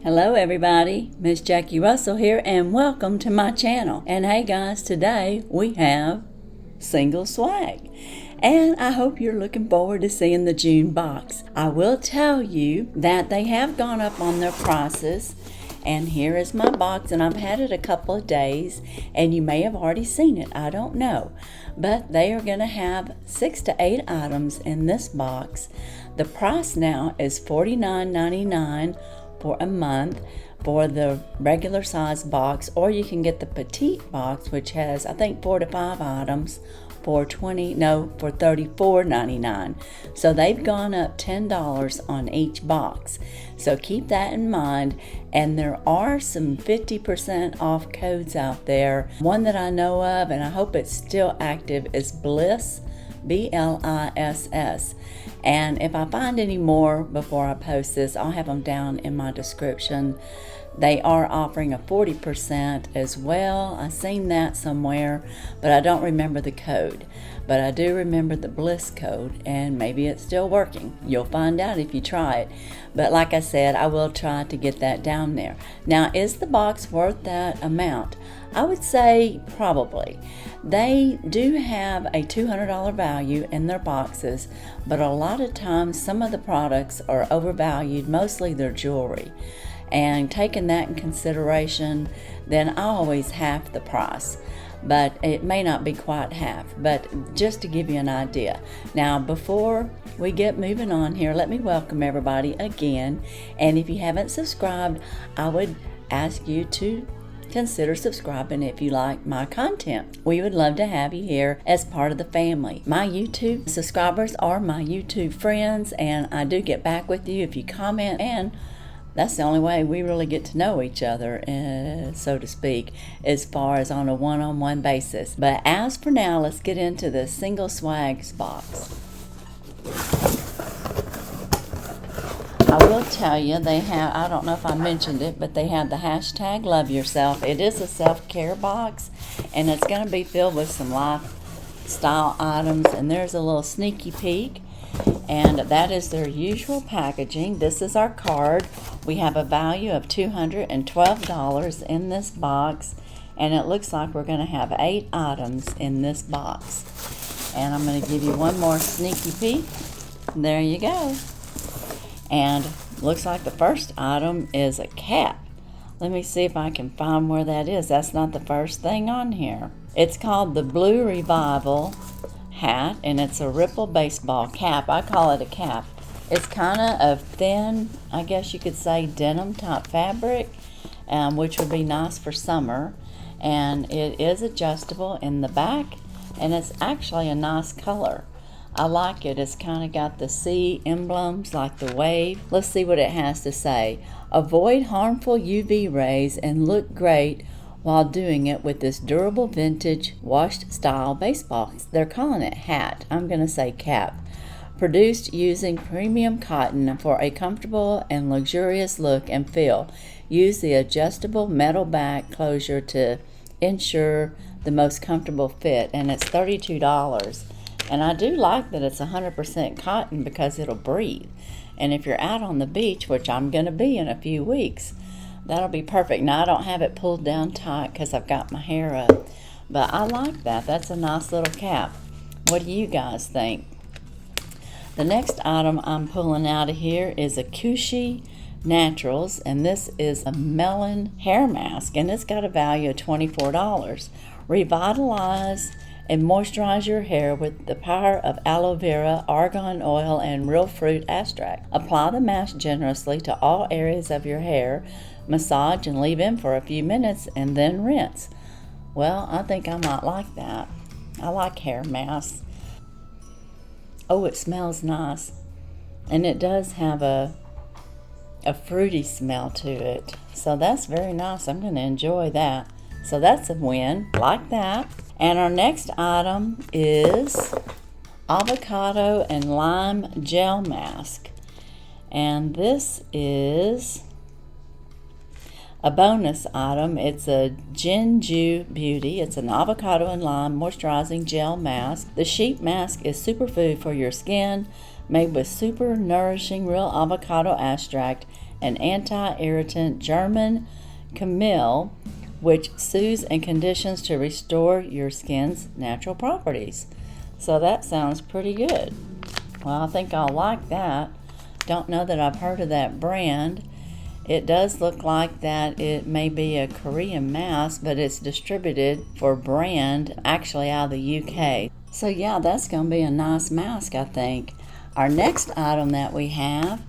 Hello everybody, Miss Jackie Russell here and welcome to my channel. And hey guys, today we have single swag. And I hope you're looking forward to seeing the June box. I will tell you that they have gone up on their prices. And here is my box, and I've had it a couple of days and you may have already seen it, I don't know. But they are going to have 6 to 8 items in this box. The price now is $49.99 for a month for the regular size box, or you can get the petite box, which has I think 4 to 5 items for $34.99. So they've gone up $10 on each box. So keep that in mind. And there are some 50% off codes out there. One that I know of, and I hope it's still active, is Bliss, BLISS. And if I find any more before I post this, I'll have them down in my description. They are offering a 40% as well. I've seen that somewhere, but I don't remember the code. But I do remember the Bliss code, and maybe it's still working. You'll find out if you try it. But like I said, I will try to get that down there. Now, is the box worth that amount? I would say probably. They do have a $200 value in their boxes, but a lot of times some of the products are overvalued, mostly their jewelry. And taking that in consideration, then I always half the price. But it may not be quite half, but just to give you an idea. Now, before we get moving on here, let me welcome everybody again. And if you haven't subscribed, I would ask you to consider subscribing if you like my content. We would love to have you here as part of the family. My YouTube subscribers are my YouTube friends, and I do get back with you if you comment, and that's the only way we really get to know each other, so to speak, as far as on a one-on-one basis. But as for now, let's get into the single swags box. I will tell you, they have, I don't know if I mentioned it, but they have the hashtag Love Yourself. It is a self-care box, and it's going to be filled with some lifestyle items, and there's a little sneaky peek. And that is their usual packaging. This is our card. We have a value of $212 in this box, and it looks like we're going to have 8 items in this box. And I'm going to give you one more sneaky peek. There you go. And looks like the first item is a cap. Let me see if I can find where that is. That's not the first thing on here. It's called the Blue Revival hat, and it's a ripple baseball cap. I call it a cap. It's kind of a thin, I guess you could say, denim type fabric, which would be nice for summer. And it is adjustable in the back, and it's actually a nice color. I like it. It's kind of got the sea emblems like the wave. Let's see what it has to say. Avoid harmful UV rays and look great while doing it with this durable vintage washed style baseball. They're calling it hat. I'm going to say cap. Produced using premium cotton for a comfortable and luxurious look and feel. Use the adjustable metal back closure to ensure the most comfortable fit, and it's $32. And I do like that it's 100% cotton because it'll breathe. And if you're out on the beach, which I'm going to be in a few weeks, that'll be perfect. Now, I don't have it pulled down tight because I've got my hair up. But I like that. That's a nice little cap. What do you guys think? The next item I'm pulling out of here is a Cushy Naturals. And this is a melon hair mask. And it's got a value of $24. Revitalize and moisturize your hair with the power of aloe vera, argan oil, and real fruit extract. Apply the mask generously to all areas of your hair. Massage and leave in for a few minutes and then rinse. Well, I think I might like that. I like hair masks. Oh, it smells nice. And it does have a fruity smell to it. So that's very nice. I'm going to enjoy that. So that's a win. Like that. And our next item is avocado and lime gel mask. And this is a bonus item. It's a Jinju Beauty. It's an avocado and lime moisturizing gel mask. The sheet mask is superfood for your skin, made with super nourishing real avocado extract an anti-irritant German camille, which soothes and conditions to restore your skin's natural properties. So that sounds pretty good. Well, I think I'll like that. Don't know that I've heard of that brand. It does look like that it may be a Korean mask, but it's distributed for brand actually out of the UK. So yeah, that's going to be a nice mask, I think. Our next item that we have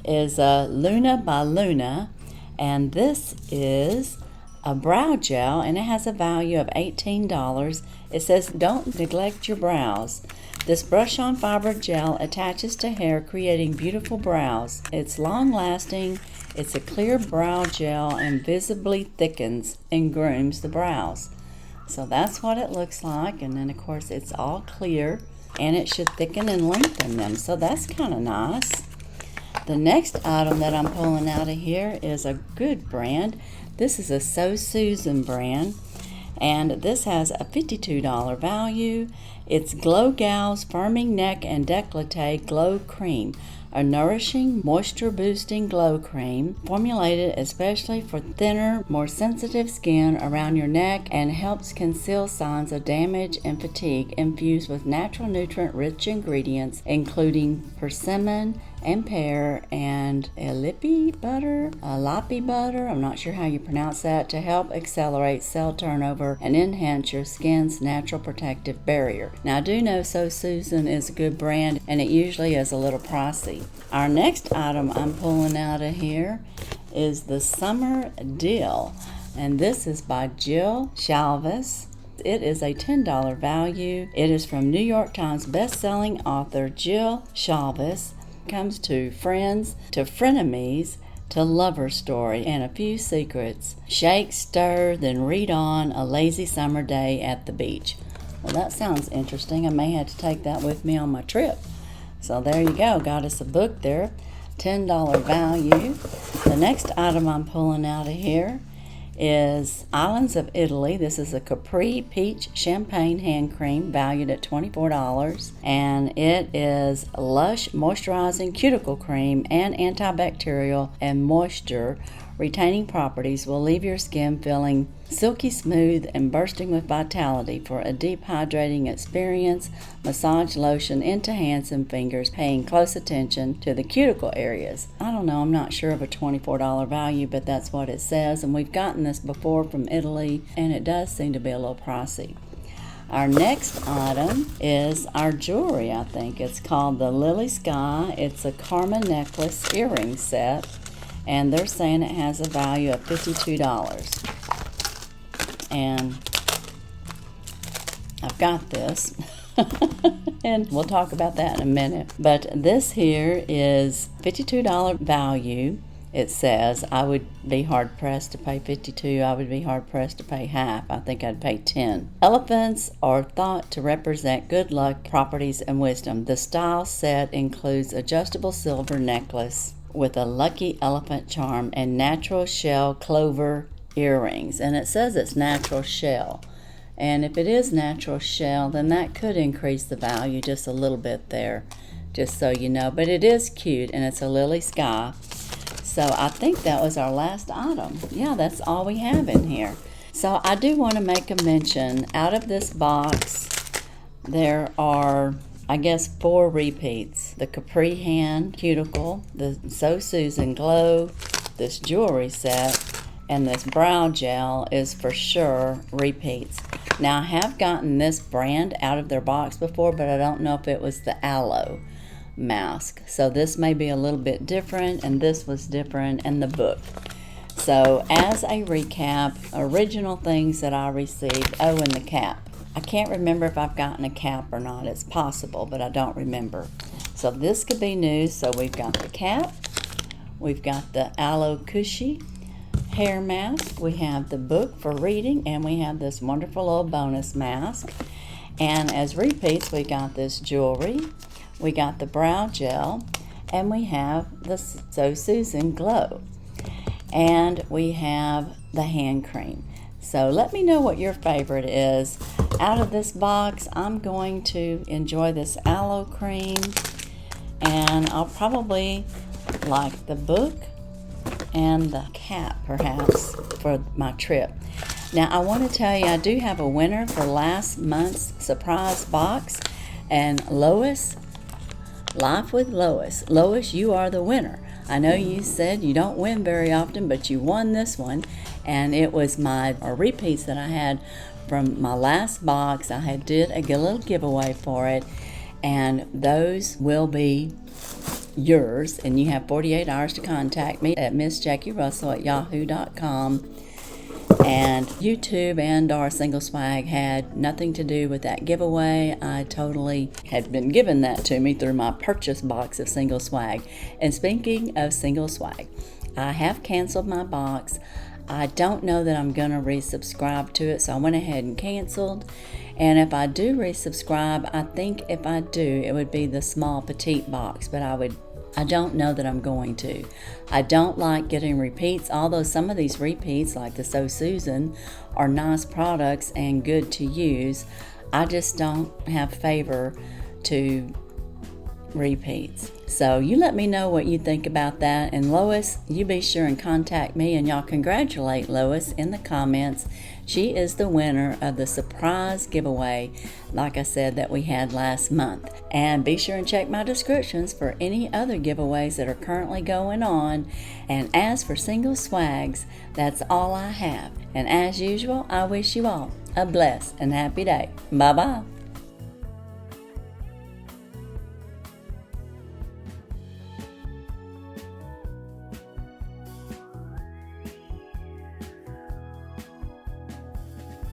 is Luna by Luna, and this is a brow gel, and it has a value of $18. It says, don't neglect your brows. This brush-on fiber gel attaches to hair, creating beautiful brows. It's long-lasting, it's a clear brow gel, and visibly thickens and grooms the brows. So that's what it looks like, and then of course it's all clear, and it should thicken and lengthen them, so that's kind of nice. The next item that I'm pulling out of here is a good brand. This is a So Susan brand, and this has a $52 value. It's Glow Gal's Firming Neck and Décolleté Glow Cream, a nourishing, moisture-boosting glow cream formulated especially for thinner, more sensitive skin around your neck, and helps conceal signs of damage and fatigue, infused with natural nutrient-rich ingredients including persimmon and pear and lapi butter, I'm not sure how you pronounce that, to help accelerate cell turnover and enhance your skin's natural protective barrier. Now I do know So Susan is a good brand, and it usually is a little pricey. Our next item I'm pulling out of here is the Summer Deal, and this is by Jill Shalvis. It is a $10 value. It is from New York Times best-selling author Jill Shalvis. Comes to friends, to frenemies, to lover story, and a few secrets. Shake, stir, then read on a lazy summer day at the beach. Well, that sounds interesting. I may have to take that with me on my trip. So there you go. Got us a book there. $10 value. The next item I'm pulling out of here is Islands of Italy. This is a Capri Peach Champagne Hand Cream valued at $24, and it is lush moisturizing cuticle cream and antibacterial and moisture retaining properties will leave your skin feeling silky smooth and bursting with vitality. For a deep hydrating experience, massage lotion into hands and fingers, paying close attention to the cuticle areas. I don't know, I'm not sure of a $24 value, but that's what it says, and we've gotten this before from Italy, and it does seem to be a little pricey. Our next item is our jewelry, I think. It's called the Lily Sky. It's a Karma necklace earring set, and they're saying it has a value of $52. And I've got this, and we'll talk about that in a minute. But this here is $52 value. It says I would be hard pressed to pay $52. I would be hard pressed to pay half. I think I'd pay $10. Elephants are thought to represent good luck, properties, and wisdom. The style set includes adjustable silver necklace with a lucky elephant charm and natural shell clover earrings. And it says it's natural shell. And if it is natural shell, then that could increase the value just a little bit there, just so you know. But it is cute, and it's a Lily Sky. So I think that was our last item. Yeah, that's all we have in here. So I do want to make a mention. Out of this box, there are, I guess, 4 repeats. The Capri Hand Cuticle, the So Susan Glow, this jewelry set, and this brow gel is for sure repeats. Now, I have gotten this brand out of their box before, but I don't know if it was the aloe mask. So this may be a little bit different, and this was different, and the book. So as a recap, original things that I received. Oh, and the cap. I can't remember if I've gotten a cap or not. It's possible, but I don't remember. So this could be new. So we've got the cap. We've got the aloe cushy hair mask. We have the book for reading, and we have this wonderful little bonus mask. And as repeats, we got this jewelry. We got the brow gel, and we have the So Susan Glow, and we have the hand cream. So let me know what your favorite is. Out of this box, I'm going to enjoy this aloe cream, and I'll probably like the book and the cap perhaps for my trip. Now I want to tell you I do have a winner for last month's surprise box, and Lois, Life with Lois. Lois, you are the winner. I know you said you don't win very often, but you won this one, and it was my repeats that I had from my last box. I did a little giveaway for it, and those will be yours, and you have 48 hours to contact me at missjackierussell@yahoo.com. And YouTube and our Single Swag had nothing to do with that giveaway. I totally had been given that to me through my purchase box of Single Swag. And speaking of Single Swag, I have canceled my box. I don't know that I'm going to resubscribe to it, so I went ahead and canceled. And if I do resubscribe, I think if I do, it would be the small petite box, but I don't know that I'm going to. I don't like getting repeats, although some of these repeats, like the So Susan, are nice products and good to use. I just don't have favor to repeats. So you let me know what you think about that. And Lois, you be sure and contact me, and y'all congratulate Lois in the comments. She is the winner of the surprise giveaway, like I said, that we had last month. And be sure and check my descriptions for any other giveaways that are currently going on. And as for Single Swags, that's all I have. And as usual, I wish you all a blessed and happy day. Bye-bye.